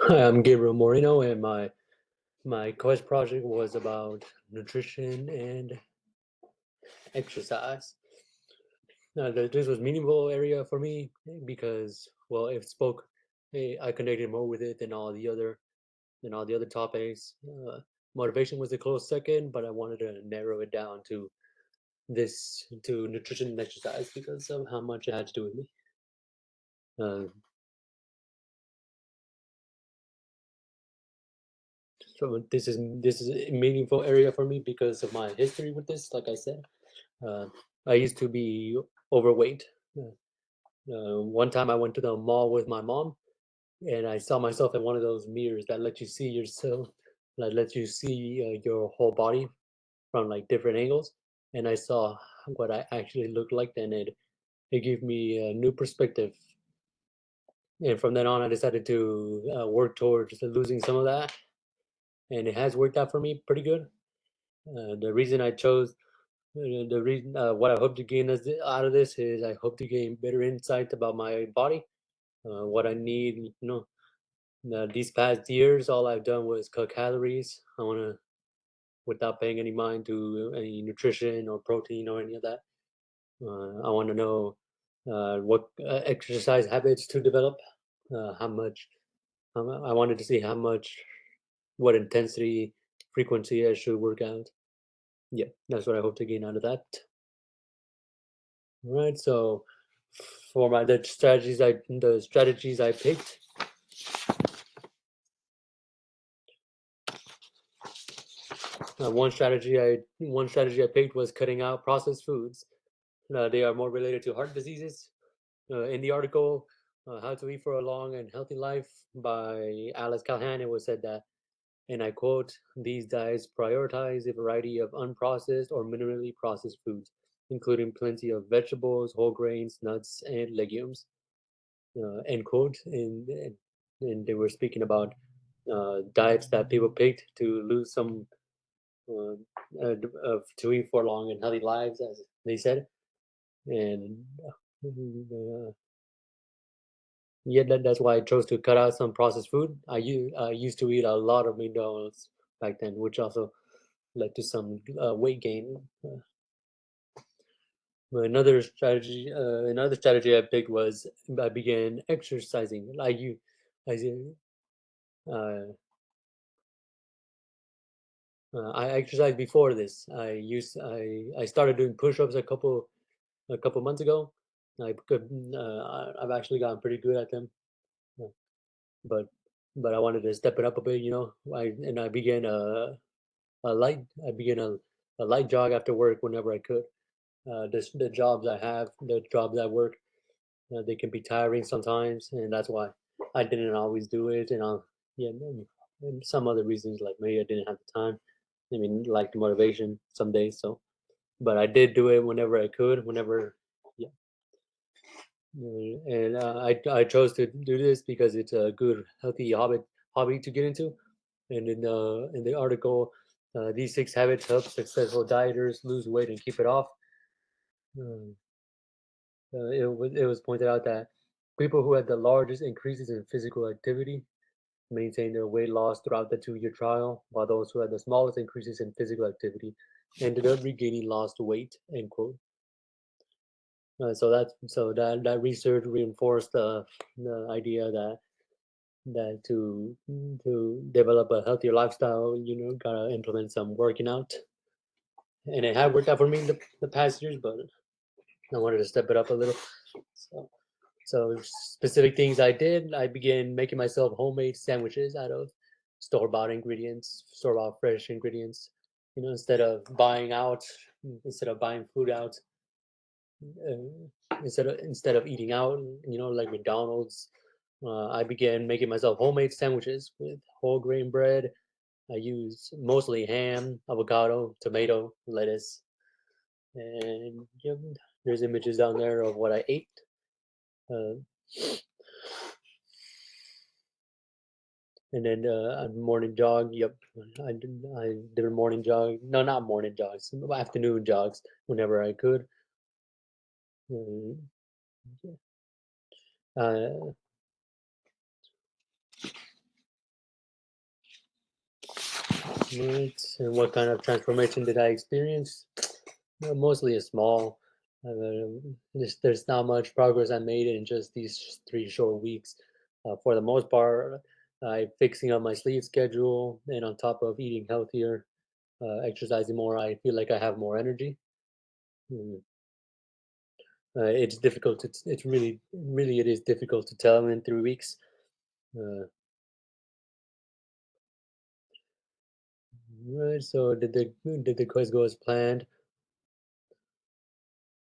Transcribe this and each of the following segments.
Hi, I'm Gabriel Moreno, and my quest project was about nutrition and exercise. This was meaningful area for me because, well, it spoke. I connected more with it than all the other topics. Motivation was a close second, but I wanted to narrow it down to nutrition and exercise because of how much it had to do with me. Uh, so this is a meaningful area for me because of my history with this. Like I said. Uh, I used to be overweight. One time I went to the mall with my mom, and I saw myself in one of those mirrors that let you see yourself, that lets you see your whole body from like different angles. And I saw what I actually looked like, and it gave me a new perspective. And from then on, I decided to work towards losing some of that, and it has worked out for me pretty good. The reason I chose the reason what I hope to gain out of this is I hope to gain better insight about my body, what I need. These past years, all I've done was cut calories. I want to, without paying any mind to any nutrition or protein or any of that. I want to know what exercise habits to develop, how much. I wanted to see how much, what intensity, frequency I should work out. Yeah, that's what I hope to gain out of that. Right. So for the strategies I picked, one strategy I picked was cutting out processed foods. They are more related to heart diseases. In the article, "How to Eat for a Long and Healthy Life" by Alice Calhan, it was said that, and I quote, "These diets prioritize a variety of unprocessed or minimally processed foods, including plenty of vegetables, whole grains, nuts, and legumes." End quote. And they were speaking about diets that people picked to lose some, uh, to eat for long and healthy lives, as they said. And yeah, that's why I chose to cut out some processed food. I used to eat a lot of McDonald's back then, which also led to some weight gain. Another strategy I picked was I began exercising. I uh, I exercised before this. I started doing push-ups a couple months ago. I've actually gotten pretty good at them, uh, but I wanted to step it up a bit. I began a light jog after work whenever I could. The jobs I work, they can be tiring sometimes, and that's why I didn't always do it. Yeah, and some other reasons, like maybe I didn't have the time. I mean, like the motivation some days. So, but I did do it whenever I could, yeah. And I chose to do this because it's a good, healthy hobby to get into. And in the article, these 6 habits help successful dieters lose weight and keep it off. Um, it was pointed out that people who had the largest increases in physical activity maintained their weight loss throughout the 2-year trial, while those who had the smallest increases in physical activity ended up regaining lost weight. End quote. So that research reinforced the idea that to develop a healthier lifestyle, gotta implement some working out, and it had worked out for me the past years, but I wanted to step it up a little. So, so specific things I did, I began making myself homemade sandwiches out of store-bought fresh ingredients. Instead of buying food out, instead of eating out, like McDonald's. I began making myself homemade sandwiches with whole grain bread. I use mostly ham, avocado, tomato, lettuce, and yep, there's images down there of what I ate. Uh, and then a morning jog. Yep, I did a morning jog. No, not morning jogs. Afternoon jogs whenever I could. Uh, Right. And what kind of transformation did I experience? Mostly a small. There's not much progress I made in just these 3 short weeks. For the most part, I fixing up my sleep schedule, and on top of eating healthier, exercising more, I feel like I have more energy. Mm. It's difficult. It's really it is difficult to tell in 3 weeks. Uh, right. So did the quiz go as planned?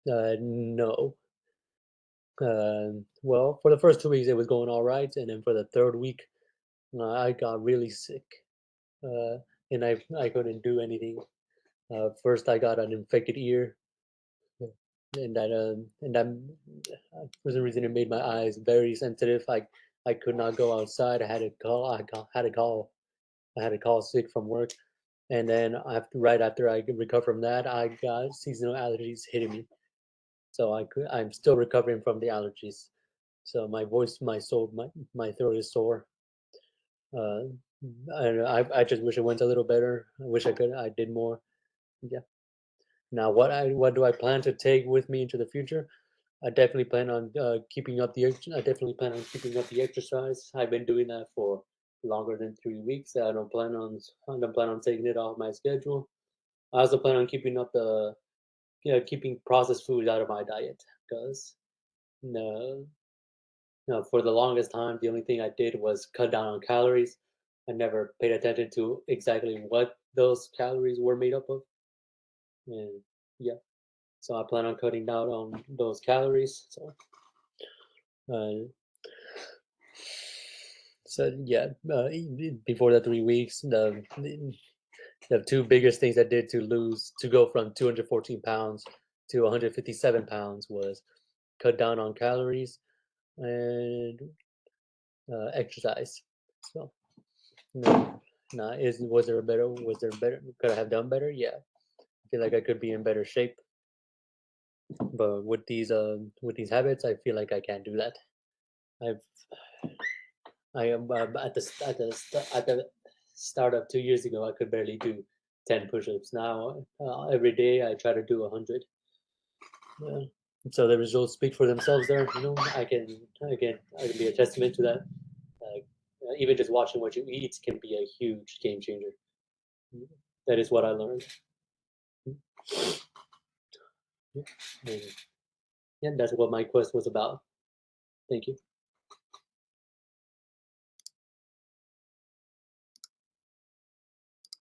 No. Well, for the first 2 weeks, it was going all right, and then for the third week, I got really sick, uh, and I couldn't do anything. First, I got an infected ear, for some reason it made my eyes very sensitive. I could not go outside. I had to call sick from work, and then right after I recovered from that, I got seasonal allergies hitting me. So I'm still recovering from the allergies. So my voice, my throat is sore. Uh, I just wish it went a little better. I wish I did more. Yeah. Now, what do I plan to take with me into the future? I definitely plan on I definitely plan on keeping up the exercise. I've been doing that for longer than 3 weeks. I don't plan on taking it off my schedule. I also plan on keeping up keeping processed foods out of my diet because no, no, for the longest time, the only thing I did was cut down on calories. I never paid attention to exactly what those calories were made up of. And yeah, so I plan on cutting down on those calories. Uh, so yeah, before the 3 weeks, the two biggest things I did to go from 214 pounds to 157 pounds was cut down on calories and exercise. So no, no, is was there a better? Was there better? Could I have done better? Yeah, I feel like I could be in better shape, but with these habits, I feel like I can't do that. I've I am at the start of 2 years ago, I could barely do 10 push-ups. Now, every day I try to do 100. Yeah. So the results speak for themselves. There, I can be a testament to that. Even just watching what you eat can be a huge game changer. That is what I learned. Yeah. And yeah, that's what my quest was about. Thank you.